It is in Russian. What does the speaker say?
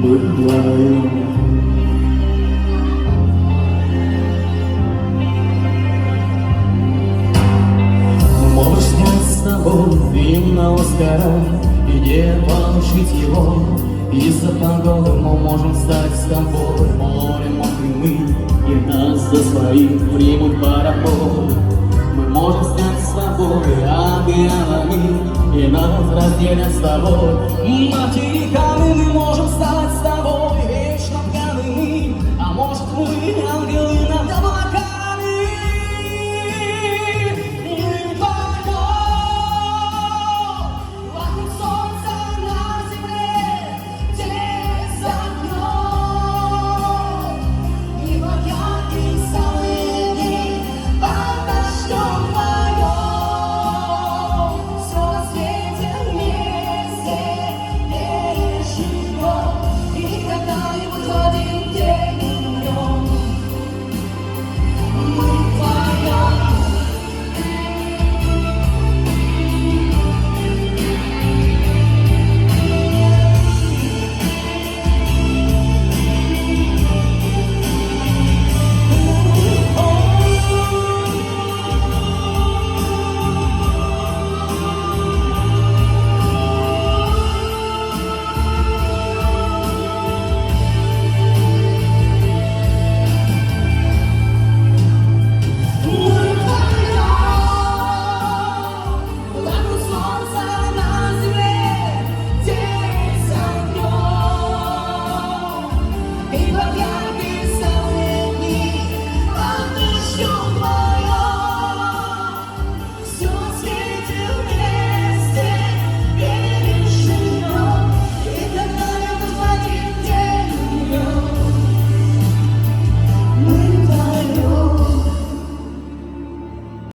быть вдвоем. Можешь снять с тобой фильм на Оскара, идея получить его. Из-за погоды мы можем стать с тобой морем мокрым, и нас за своих примут пароход. Мы можем стать с тобой океанами, и нас разделят с тобой материками. Мы можем